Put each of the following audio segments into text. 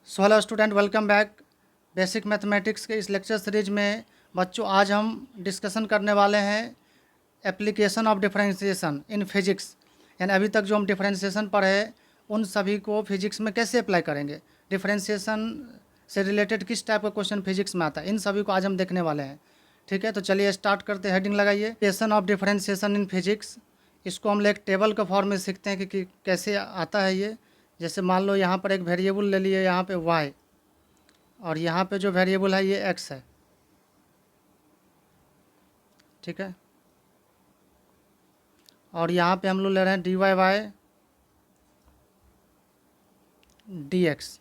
So hello student, welcome back. Basic mathematics के इस lecture series में बच्चों आज हम डिस्कशन करने वाले हैं application of differentiation in physics. यानी अभी तक जो हम डिफरेंशिएशन पढ़े उन सभी को फिजिक्स में कैसे अप्लाई करेंगे, डिफरेंशिएशन से रिलेटेड किस टाइप का क्वेश्चन फिजिक्स में आता है, इन सभी को आज हम देखने वाले हैं। ठीक है, तो चलिए स्टार्ट करते हैं। हेडिंग लगाइए, application of differentiation in physics. इसको हम एक टेबल के फॉर्म में सीखते हैं कि कैसे आता है ये। जैसे मान लो यहाँ पर एक वेरिएबल ले लिए, यहाँ पे y, और यहाँ पे जो वेरिएबल है ये x है। ठीक है, और यहाँ पे हम लोग ले रहे हैं dy बाय dx।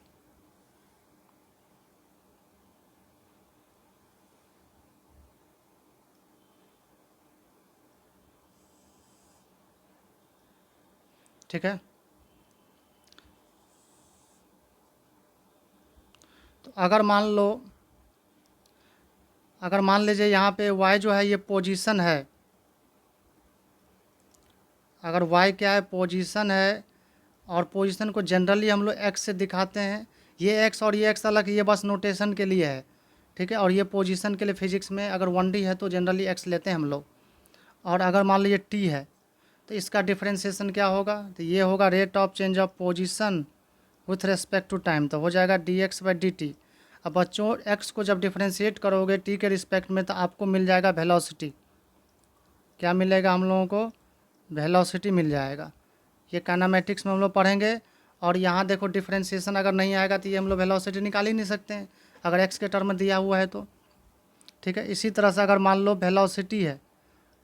ठीक है, तो अगर मान लीजिए यहाँ पे y जो है ये पोजीशन है। अगर y क्या है, पोजीशन है, और पोजीशन को जनरली हम लोग x से दिखाते हैं। ये x और ये x अलग, ये बस नोटेशन के लिए है। ठीक है, और ये पोजीशन के लिए फिजिक्स में अगर 1D है तो जनरली x लेते हैं हम लोग। और अगर मान लीजिए t है तो इसका डिफरेंशिएशन क्या होगा, तो ये होगा rate of change of position with respect to time, तो हो जाएगा dx बाई dt। अब बच्चों x को जब डिफरेंशिएट करोगे t के रिस्पेक्ट में तो आपको मिल जाएगा वेलोसिटी। क्या मिलेगा हम लोगों को, वेलोसिटी मिल जाएगा। ये काइनेमेटिक्स में हम लोग पढ़ेंगे। और यहाँ देखो डिफरेंशिएशन अगर नहीं आएगा तो ये हम लोग वेलोसिटी निकाल ही नहीं सकते हैं अगर x के टर्म में दिया हुआ है तो। ठीक है, इसी तरह से अगर मान लो वेलोसिटी है,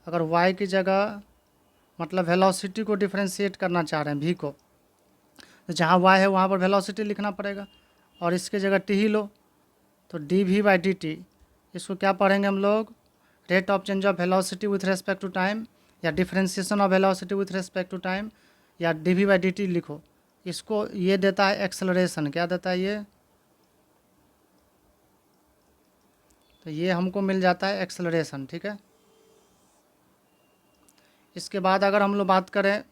अगर y की जगह मतलब वेलोसिटी को डिफरेंशिएट करना चाह रहे हैं v को, तो जहाँ y है वहाँ पर वेलोसिटी लिखना पड़ेगा, और इसके जगह t ही लो तो dv बाई dt। इसको क्या पढ़ेंगे हम लोग, rate of change of velocity with respect to time, या differentiation of velocity with respect to time, या dv बाई dt लिखो। इसको ये देता है एक्सेलरेशन। क्या देता है ये, तो ये हमको मिल जाता है एक्सेलरेशन। ठीक है, इसके बाद अगर हम लोग बात करें,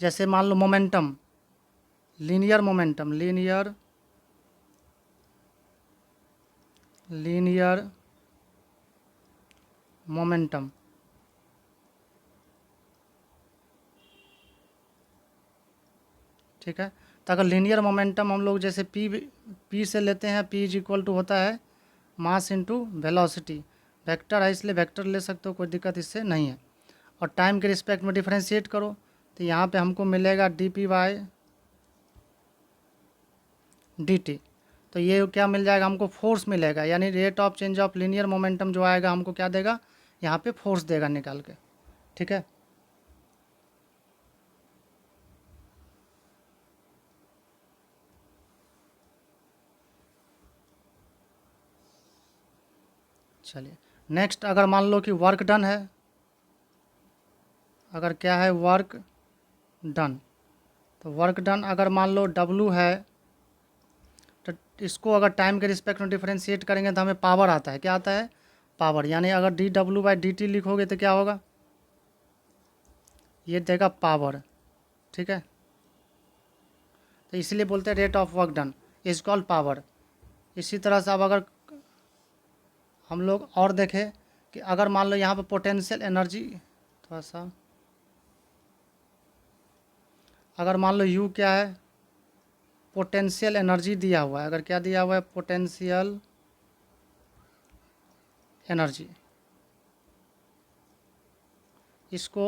जैसे मान लो momentum, linear momentum, linear momentum. ठीक है, तो अगर लीनियर मोमेंटम हम लोग जैसे p से लेते हैं, p इज इक्वल टू होता है मास इनटू वेलोसिटी। वेक्टर है इसलिए वेक्टर ले सकते हो, कोई दिक्कत इससे नहीं है। और टाइम के रिस्पेक्ट में डिफरेंशिएट करो तो यहाँ पे हमको मिलेगा dp बाई dt। तो ये क्या मिल जाएगा हमको, फोर्स मिलेगा। यानी rate of change of linear momentum जो आएगा हमको क्या देगा, यहाँ पे फोर्स देगा निकाल के। ठीक है, चलिए नेक्स्ट, अगर मान लो कि वर्क डन है, अगर क्या है वर्क डन, तो वर्क डन अगर मान लो W है, तो इसको अगर टाइम के रिस्पेक्ट में डिफरेंशिएट करेंगे तो हमें पावर आता है। क्या आता है, पावर। यानी अगर dW बाई dt लिखोगे तो क्या होगा, ये देगा पावर। ठीक है, तो इसलिए बोलते हैं rate of work done is called power. इसी तरह से अब अगर हम लोग और देखें कि अगर मान लो यहाँ पर पोटेंशियल एनर्जी, थोड़ा सा अगर मान लो U क्या है, पोटेंशियल एनर्जी दिया हुआ है। अगर क्या दिया हुआ है, पोटेंशियल एनर्जी, इसको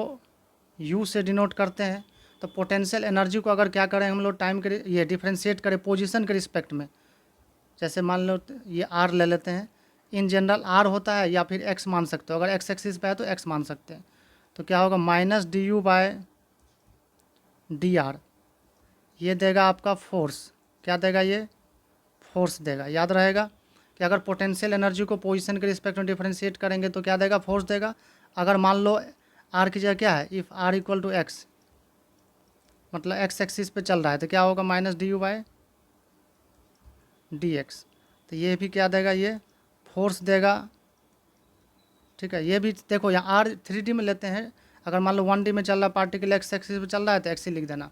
U से डिनोट करते हैं। तो पोटेंशियल एनर्जी को अगर क्या करें हम लोग, टाइम के ये डिफरेंशिएट करें पोजीशन के रिस्पेक्ट में, जैसे मान लो ये R ले लेते हैं। इन जनरल R होता है या फिर X मान सकते हो, अगर X एक्सिस पे है तो X मान सकते हैं। तो क्या होगा, माइनस du बाय dr, ये देगा आपका फोर्स। क्या देगा, ये फोर्स देगा। याद रहेगा कि अगर पोटेंशियल एनर्जी को पोजीशन के रिस्पेक्ट में डिफरेंशिएट करेंगे तो क्या देगा, फोर्स देगा। अगर मान लो R की जगह क्या है, if R equal to x, मतलब एक्स एक्सिस पे चल रहा है, तो क्या होगा, माइनस du बाय dx। तो ये भी क्या देगा, ये फोर्स देगा। ठीक है, ये भी देखो यहाँ R 3D में लेते हैं। अगर मान लो 1D में चल रहा पार्टिकल एक्स एक्सिस पे चल रहा है तो एक्स ही लिख देना,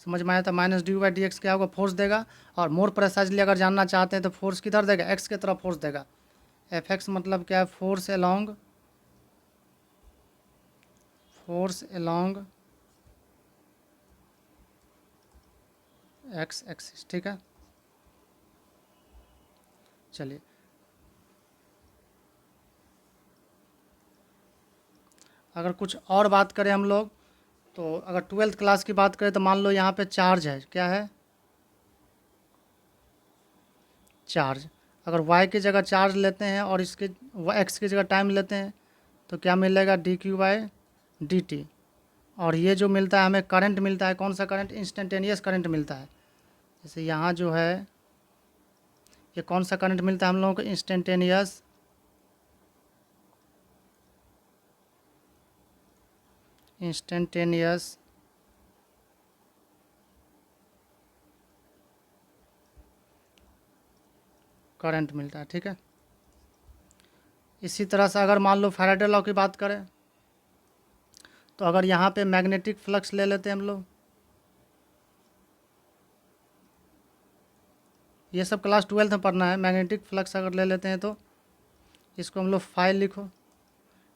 समझ में आया? था minus d y d x क्या होगा, फोर्स देगा। और मोर प्रेसाइजली अगर जानना चाहते हैं तो फोर्स किधर देगा, एक्स की तरफ फोर्स देगा। एफ एक्स मतलब क्या है, फोर्स अलोंग एक्स एक्सिस। ठीक है, चलिए अगर कुछ और बात करें हम लोग, तो अगर 12th क्लास की बात करें तो मान लो यहाँ पे चार्ज है, क्या है, चार्ज। अगर y की जगह चार्ज लेते हैं और इसके x की जगह टाइम लेते हैं तो क्या मिलेगा, D Q by D T. और ये जो मिलता है हमें करंट मिलता है, कौन सा करंट, इंस्टेंटेनियस करंट मिलता है। जैसे यहाँ जो है ये कौन सा करंट मिलता है हम लोगों को, इंस्टेंटेनियस करंट मिलता है। ठीक है, इसी तरह से अगर मान लो फैराडे लॉ की बात करें तो अगर यहाँ पे मैग्नेटिक फ्लक्स ले लेते हैं हम लोग, ये सब क्लास 12th में पढ़ना है। मैग्नेटिक फ्लक्स अगर ले लेते हैं तो इसको हम लोग फाइव लिखो,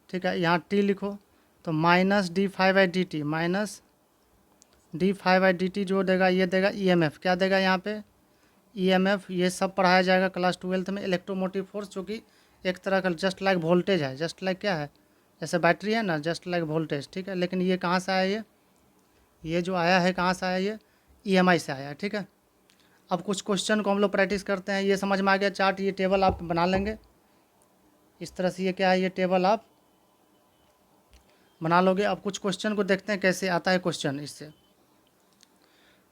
ठीक है, यहाँ टी लिखो, तो minus D five by D t, minus D five by D T जो देगा ये देगा ईएमएफ, क्या देगा यहाँ पे, ईएमएफ। ये सब पढ़ाया जाएगा क्लास 12th में। इलेक्ट्रोमोटिव फोर्स जो कि एक तरह का जस्ट लाइक वोल्टेज है, जस्ट लाइक क्या है, जैसे बैटरी है ना, जस्ट लाइक वोल्टेज। ठीक है, लेकिन ये कहाँ से आया, ये जो आया है कहाँ से आया, ये ईएमआई से आया है। ठीक है, अब कुछ क्वेश्चन को हम लोग प्रैक्टिस करते हैं। ये समझ में आ गया चार्ट, ये टेबल आप बना लेंगे इस तरह से, ये क्या है, ये टेबल आप बना लोगे। अब कुछ क्वेश्चन को देखते हैं कैसे आता है क्वेश्चन इससे।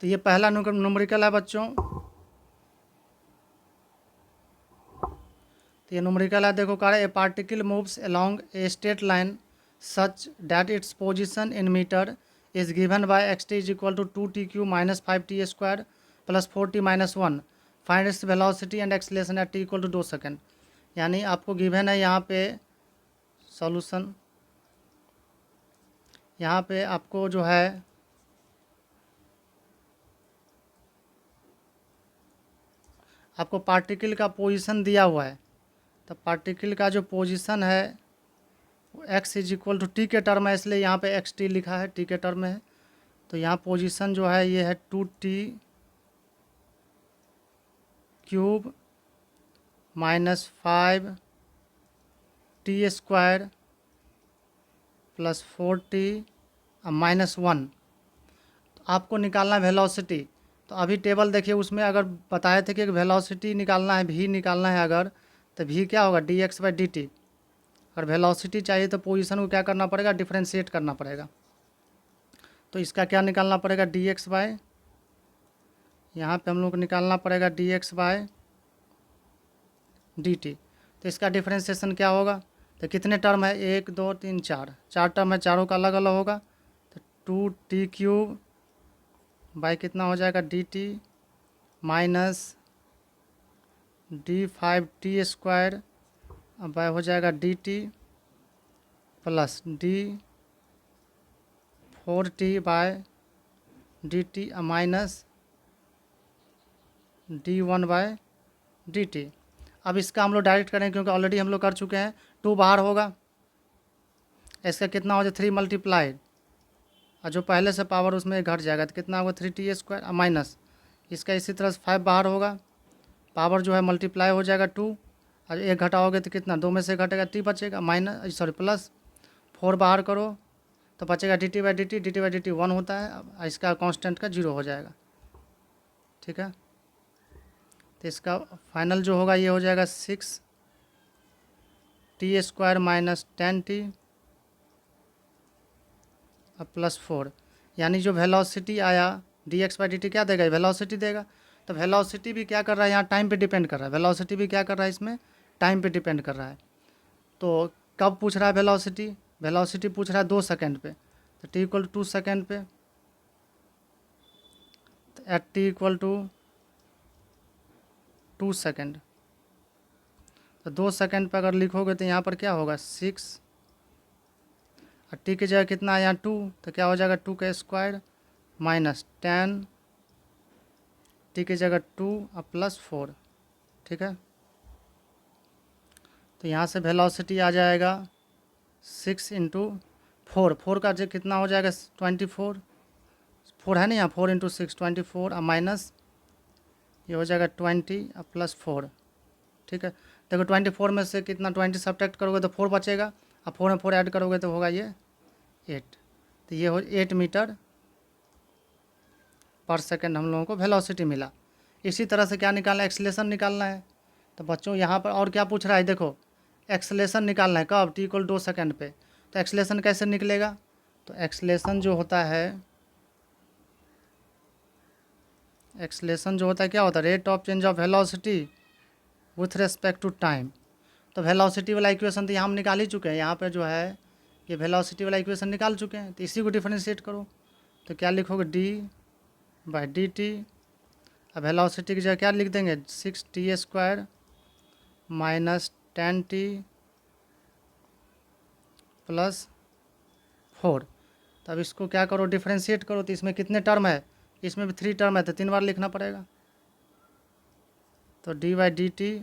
तो ये पहला न्यूमेरिकल है बच्चों, तो ये न्यूमेरिकल है, देखो कह रहा है a particle moves along a straight line such that its position in meter is given by x t is equal to 2t³ minus 5t² plus 4t minus 1। Find its velocity and acceleration at t equal to 2 second. यानी आपको given है यहाँ पे solution, यहाँ पे आपको जो है आपको पार्टिकल का पोजीशन दिया हुआ है। तो पार्टिकल का जो पोजीशन है वो x is equal to t के टर्म है, इसलिए यहाँ पे एक्स टी लिखा है, टी के टर्म है। तो यहाँ पोजीशन जो है ये है 2t³ minus 5t² plus 4t minus 1। तो आपको निकालना है वेलोसिटी। तो अभी टेबल देखिए, उसमें अगर बताए थे कि वेलोसिटी निकालना है, भी निकालना है अगर, तो भी क्या होगा, D x by D T. अगर वेलोसिटी चाहिए तो पोजीशन को क्या करना पड़ेगा, डिफ्रेंशिएट करना पड़ेगा। तो इसका क्या निकालना पड़ेगा, डी एक्स बाय, यहाँ पर हम लोग को निकालना पड़ेगा d x by d t. तो इसका डिफ्रेंशिएशन क्या होगा, तो कितने टर्म है, 1 2 3 4 टर्म है, चारों का अलग अलग होगा। तो 2t³ बाई कितना हो जाएगा, d t minus d5t² by हो जाएगा d t plus d4t by d t minus d1 by d t. अब इसका हम लोग डायरेक्ट करें क्योंकि ऑलरेडी हम लोग कर चुके हैं। 2 बाहर होगा, इसका कितना हो जाए 3 मल्टीप्लाइड, और जो पहले से पावर उसमें घट जाएगा, तो कितना होगा 3t² माइनस इसका इसी तरह से 5 बाहर होगा, पावर जो है मल्टीप्लाई हो जाएगा 2, और 1 घटाओगे तो कितना, 2 में से घटेगा t बचेगा, माइनस सॉरी प्लस 4 बाहर करो तो बचेगा dt by D T, D T by D T 1 होता है, इसका कांस्टेंट का 0 हो जाएगा। ठीक है, तो इसका फाइनल जो होगा ये हो जाएगा 6t² माइनस 10t प्लस 4। यानी जो वेलोसिटी आया D x by D T क्या देगा, वेलोसिटी देगा। तो वेलोसिटी भी क्या कर रहा है, यहाँ टाइम पे डिपेंड कर रहा है, वेलोसिटी भी क्या कर रहा है, इसमें टाइम पे डिपेंड कर रहा है। तो कब पूछ रहा है वेलोसिटी, वेलोसिटी पूछ रहा है 2 सेकेंड पे, तो t इक्वल टू 2 सेकेंड पे, तो at t equal to 2 second. तो 2 सेकेंड पे अगर लिखोगे तो यहाँ पर क्या होगा 6, और t की जगह कितना है यहाँ 2, तो क्या हो जाएगा 2 का स्क्वायर माइनस 10 टी की जगह 2 और प्लस 4, ठीक है। तो यहाँ से वेलोसिटी आ जाएगा 6 इंटू 4, 4 का जो कितना हो जाएगा 24, 4 है ना यहाँ, 4 इंटू 6 24 और माइनस ये हो जाएगा 20 और प्लस 4, ठीक है। देखो 24 में से कितना 20 सब्ट्रैक्ट करोगे तो 4 बचेगा, और 4 में 4 ऐड करोगे तो होगा ये 8। तो ये हो 8 मीटर पर सेकंड हम लोगों को वेलोसिटी मिला। इसी तरह से क्या निकालना है, एक्सेलेरेशन निकालना है। तो बच्चों यहाँ पर और क्या पूछ रहा है, देखो एक्सेलेरेशन निकालना है कब, t = 2 सेकंड पे। तो एक्सेलेरेशन कैसे निकलेगा, तो एक्सेलेरेशन जो होता है, एक्सेलेरेशन जो होता है क्या होता है, rate of change of velocity with respect to time. तो वेलोसिटी वाला इक्वेशन तो यहाँ हम निकाल ही चुके हैं, यहाँ पर जो है ये वेलोसिटी वाला इक्वेशन निकाल चुके हैं। तो इसी को डिफरेंशिएट करो, तो क्या लिखोगे d/dt। अब वेलोसिटी की जगह क्या लिख देंगे 6t² माइनस 10t प्लस 4। तो अब इसको क्या करो, डिफरेंशिएट करो। तो इसमें कितने टर्म है, इसमें भी 3 टर्म है, तो 3 बार लिखना पड़ेगा। तो d/dt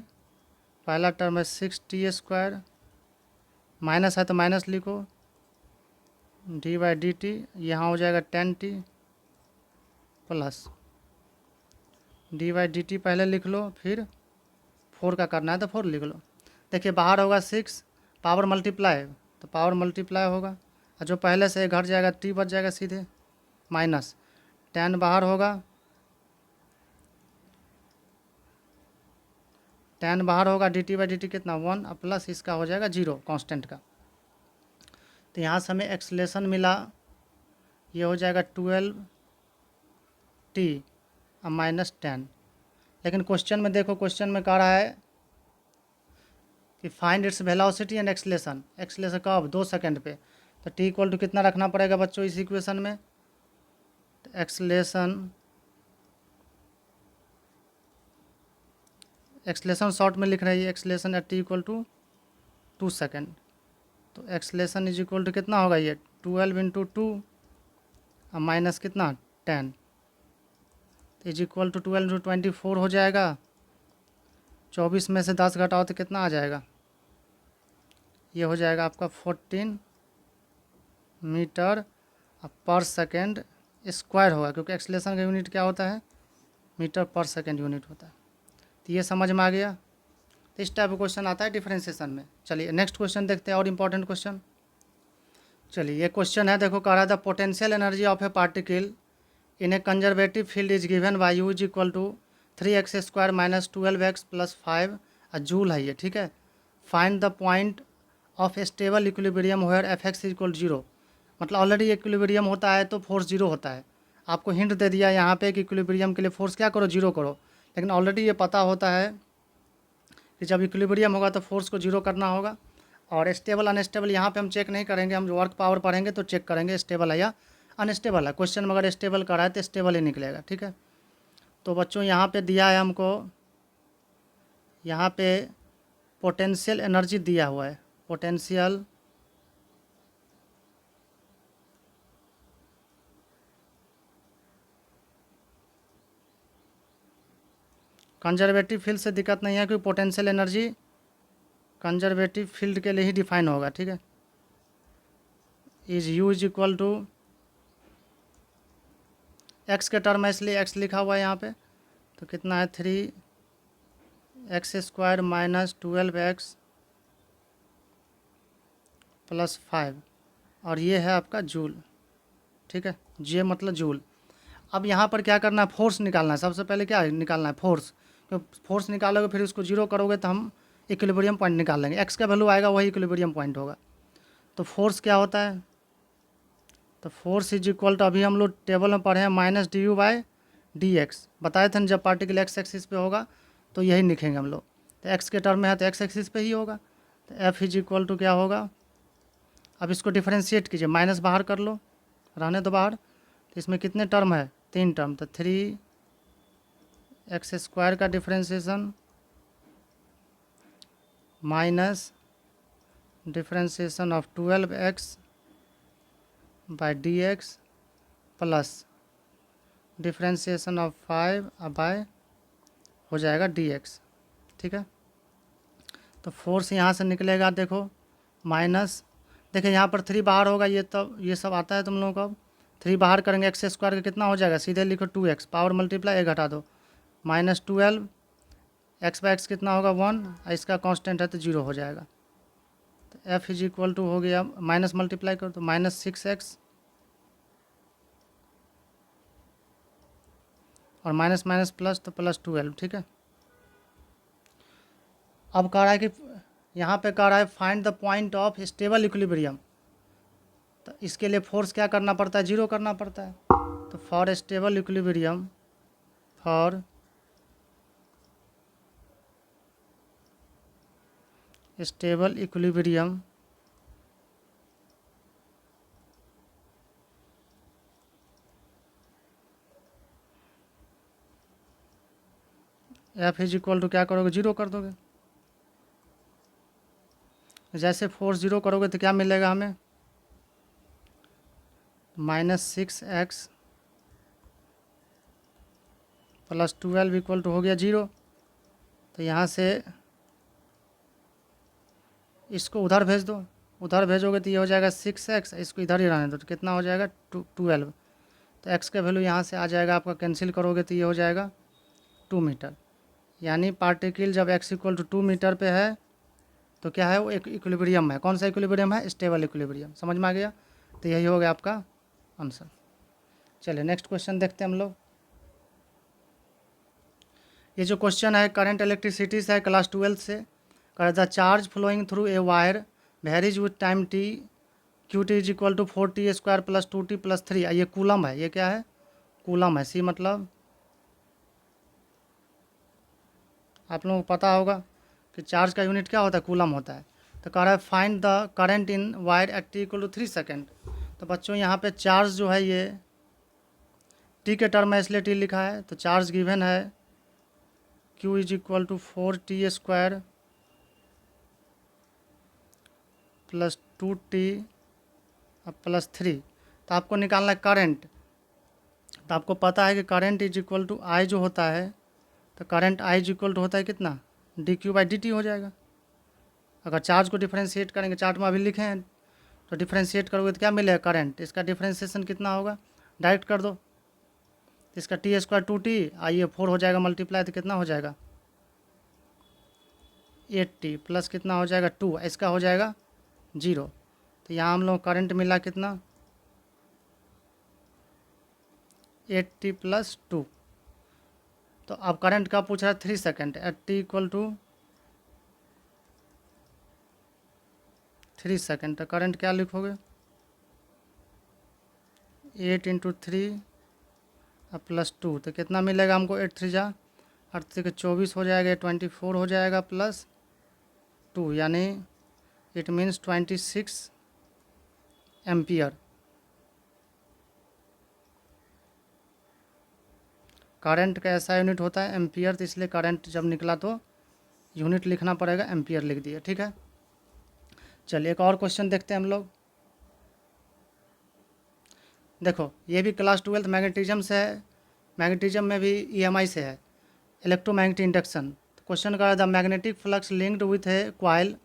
पहला टर्म है 6t², माइनस है तो माइनस लिखो, d/dt यहाँ हो जाएगा 10t प्लस d/dt पहले लिख लो, फिर 4 का करना है तो 4 लिख लो। देखिए बाहर होगा 6, पावर मल्टीप्लाई, तो पावर मल्टीप्लाई होगा, और जो पहले से घट जाएगा t बच जाएगा सीधे, माइनस 10 बाहर होगा, 10 बाहर होगा, dt/dt कितना 1, और प्लस इसका हो जाएगा 0 कांस्टेंट का। तो यहाँ से हमें एक्सेलेरेशन मिला, ये हो जाएगा 12t और माइनस 10। लेकिन क्वेश्चन में देखो, क्वेश्चन में कह रहा है कि find its velocity and acceleration, acceleration कब 2 सेकंड पे। तो t = कितना रखना पड़ेगा बच्चों इस इक्वेशन में, तो एक्सेलेरेशन शॉर्ट में लिख रही है, एक्सेलेरेशन एट t = 2 सेकंड। तो एक्सेलेरेशन = कितना होगा, ये 12 इंटू 2 और माइनस कितना 10, तो = 12 इंटू 24 हो जाएगा। 24 में से 10 घटाओ तो कितना आ जाएगा, ये हो जाएगा आपका 14 मीटर पर सेकंड स्क्वायर होगा, क्योंकि एक्सेलेरेशन का यूनिट क्या होता है, मीटर पर सेकंड यूनिट होता है। तो ये समझ में आ गया। तो इस टाइप का क्वेश्चन आता है डिफरेंशिएशन में। चलिए नेक्स्ट क्वेश्चन देखते हैं, और इम्पोर्टेंट क्वेश्चन। चलिए ये क्वेश्चन है, देखो कह रहा था potential energy of a particle in a conservative field is given by U = 3x² minus 12x plus 5 joule है ये, ठीक है। Find the point of stable equilibrium where Fx = 0। मतलब ऑलरेडी इक्विलिब्रियम होता है तो फोर्स 0 होता है। आपको हिंट दे दिया यहाँ पे कि इक्विलिब्रियम के लिए फोर्स क्या करो 0 करो, लेकिन ऑलरेडी ये पता होता है कि जब इक्विलिब्रियम होगा तो फोर्स को 0 करना होगा। और स्टेबल अनस्टेबल यहाँ पे हम चेक नहीं करेंगे, हम जो वर्क पावर पढ़ेंगे तो चेक करेंगे स्टेबल है या अनस्टेबल है। क्वेश्चन में अगर स्टेबल का रहा है तो स्टेबल ही निकलेगा, ठीक है। तो बच्चों यहाँ पे दिया है हमको, यहाँ पे पोटेंशियल एनर्जी दिया हुआ है, पोटेंशियल कंजर्वेटिव फील्ड से दिक्कत नहीं है, क्योंकि पोटेंशियल एनर्जी कंजर्वेटिव फील्ड के लिए ही डिफाइन होगा, ठीक है। इज U = एक्स के टर्म है इसलिए एक्स लिखा हुआ है यहाँ पे। तो कितना है 3x² माइनस 12x प्लस 5, और ये है आपका जूल, ठीक है। जे मतलब जूल। अब यहाँ पर क्या करना है, फोर्स निकालना है। सबसे पहले क्या निकालना है, फोर्स। तो फोर्स निकालोगे फिर उसको 0 करोगे तो हम इक्विलिब्रियम पॉइंट निकाल लेंगे। एक्स का वैल्यू आएगा वही इक्विलिब्रियम पॉइंट होगा। तो फोर्स क्या होता है, तो फोर्स = अभी हम लोग टेबल में पढ़े हैं -du/dx। बताए थे ना, जब पार्टिकल एक्स एक्सिस पे होगा तो यही लिखेंगे हम लोग। तो एक्स के टर्म में है तो एक्स एक्सिस पे ही होगा। तो F = क्या होगा, अब इसको डिफरेंशिएट कीजिए, माइनस बाहर कर लो, रहने दो बाहर। तो इसमें कितने टर्म है, 3 टर्म। तो 3x² का differentiation minus differentiation of 12x/dx plus differentiation of 5 by हो जाएगा dx। ठीक है, तो फोर्स यहाँ से निकलेगा, देखो माइनस, देखिए यहाँ पर 3 बाहर होगा, ये तब ये सब आता है तुम लोगों को। अब 3 बाहर करेंगे, एक्स स्क्वायर का कितना हो जाएगा, सीधे लिखो 2x, पावर मल्टीप्लाई एक घटा दो, -12, एक्स बाई एक्स कितना होगा 1, इसका कांस्टेंट है तो 0 हो जाएगा। तो एफ इज इक्वल टू हो गया, माइनस मल्टीप्लाई करो तो -6x और माइनस माइनस प्लस तो +12। ठीक है, अब कह रहा है कि यहाँ पे कह रहा है find the point of stable equilibrium, तो इसके लिए फोर्स क्या करना पड़ता है, 0 करना पड़ता है। तो for stable equilibrium, for stable equilibrium F is equal to क्या करोगे, 0 कर दोगे। जैसे फोर्स 0 करोगे तो क्या मिलेगा हमें, -6x + 12 इक्वल टू हो गया 0। तो यहाँ से इसको उधर भेज दो, उधर भेजोगे तो ये हो जाएगा 6x, इसको इधर ही रहने दो तो कितना हो जाएगा 12। तो x का वैल्यू यहाँ से आ जाएगा आपका, कैंसिल करोगे तो ये हो जाएगा 2 मीटर। यानी पार्टिकल जब x इक्वल टू 2 मीटर पे है तो क्या है, वो एक इक्विलिब्रियम है। कौन सा इक्विलिब्रियम है, स्टेबल इक्विलिब्रियम। समझ में आ गया, तो यही हो गया आपका आंसर। चलिए नेक्स्ट क्वेश्चन देखते हैं हम लोग। ये जो क्वेश्चन है करंट इलेक्ट्रिसिटी से है, क्लास 12 से। The charge flowing through a wire varies with time t, q t is equal to 4t² + 2t + 3। ये कूलम है, ये क्या है, कूलम है। सी मतलब आप लोगों को पता होगा कि चार्ज का यूनिट क्या होता है, कूलम होता है। तो कह रहा है find the current in wire at t equal to 3 second. तो बच्चों यहाँ पे चार्ज जो है ये t के टर्म में इसलिए t लिखा है। तो चार्ज गिवन है q is equal to 4t² + 2t + 3। तो आपको निकालना है करंट। तो आपको पता है कि current is equal to I जो होता है, तो current I is equal to होता है कितना, dq/dt हो जाएगा। अगर चार्ज को डिफ्रेंशिएट करेंगे, चार्ट में अभी लिखे हैं, तो डिफ्रेंशिएट करोगे तो क्या मिलेगा, करंट। इसका डिफ्रेंशिएशन कितना होगा, डायरेक्ट कर दो, तो इसका t² 2t, आइए 4 हो जाएगा मल्टीप्लाई, तो कितना हो जाएगा 8t प्लस कितना हो जाएगा 2, इसका हो जाएगा 0। तो यहाँ हम लोग करंट मिला कितना 8t + 2। तो अब करंट का पूछ रहा है 3 second at t equal to 3 second. तो करंट क्या लिखोगे, 8 × 3 + 2, तो कितना मिलेगा हमको, 8 3 जा 8 के 24 हो जाएगा, 24 हो जाएगा +2, यानी इट मीन्स 26 एम्पियर। करंट का ऐसा यूनिट होता है एम्पियर, तो इसलिए करंट जब निकला तो यूनिट लिखना पड़ेगा, एम्पियर लिख दिया। ठीक है, चलिए एक और क्वेश्चन देखते हैं हम लोग। देखो ये भी क्लास 12 मैग्नेटिज्म से है, मैग्नेटिज्म में भी EMI से है, इलेक्ट्रोमैग्नेटिक इंडक्शन। क्वेश्चन का the magnetic flux linked with a coil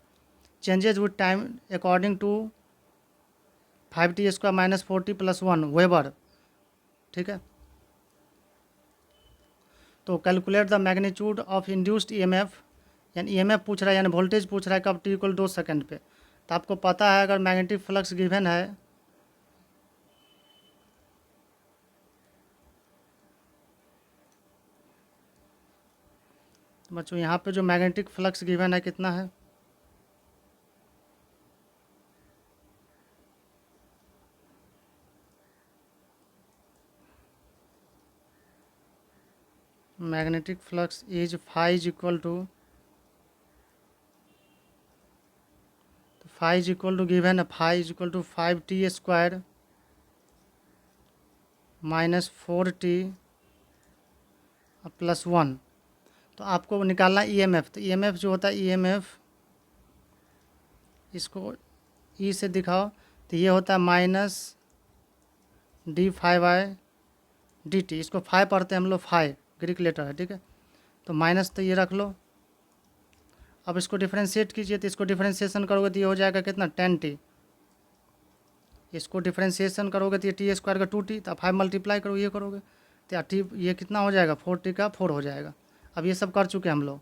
changes with time according to 5t² - 4t + 1 weber. ठीक है, तो calculate the magnitude of induced EMF, यानी EMF पूछ रहा है, यानी वोल्टेज पूछ रहा है कब t = 2 सेकेंड पे। तो आपको पता है अगर मैग्नेटिक फ्लक्स गिवन है, तो बच्चों यहाँ पे जो मैग्नेटिक फ्लक्स गिवन है कितना है, magnetic flux is phi is equal to, तो phi is equal to given है, phi is equal to 5t² - 4t + 1। तो आपको निकालना EMF। तो EMF जो होता है EMF, इसको E से दिखाओ, तो ये होता है -d∅/dt डी टी, इसको फाई पढ़ते हैं हम लोग, फाई ग्रीक लेटर है, ठीक है। तो माइनस तो ये रख लो। अब इसको डिफ्रेंशिएट कीजिए, तो इसको डिफ्रेंशिएशन करोगे तो ये हो जाएगा कितना, 10t। इसको डिफ्रेंशिएशन करोगे तो ये टी स्क्वायर का 2t, तो 5 मल्टीप्लाई करो, ये करोगे तो टी ये कितना हो जाएगा, 4t का 4 हो जाएगा। अब ये सब कर चुके हैं हम लोग।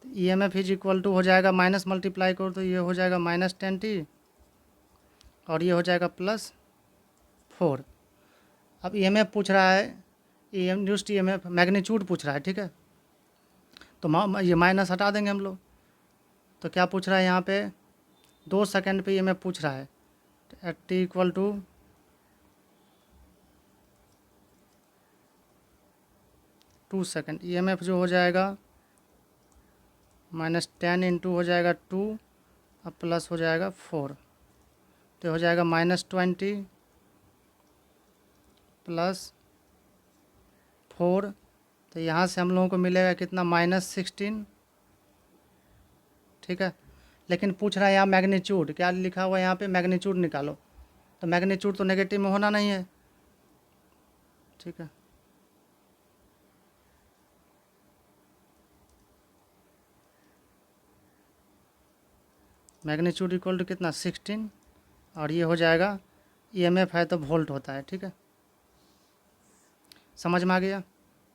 तो E M F is equal to हो जाएगा, माइनस मल्टीप्लाई करो तो ये हो जाएगा -10t, और ये हो जाएगा +4। अब ई एम एफ पूछ रहा है, induced E M F magnitude पूछ रहा है, ठीक है। तो ये माइनस हटा देंगे हम लोग। तो क्या पूछ रहा है यहाँ पे, 2 सेकंड पे ई एम एफ पूछ रहा है, at t equal to 2 second. E M F जो हो जाएगा -10 इंटू हो जाएगा 2 और प्लस हो जाएगा 4, तो हो जाएगा -20 +4। तो यहाँ से हम लोगों को मिलेगा कितना, -16, ठीक है। लेकिन पूछ रहा है यहाँ मैग्नीट्यूड, क्या लिखा हुआ है यहाँ पे, मैग्नीट्यूड निकालो। तो मैग्नीट्यूड तो नेगेटिव में होना नहीं है, ठीक है। मैग्नीट्यूड इक्वल टू कितना, 16, और ये हो जाएगा, ई एम एफ है तो वोल्ट होता है, ठीक है। समझ में आ गया।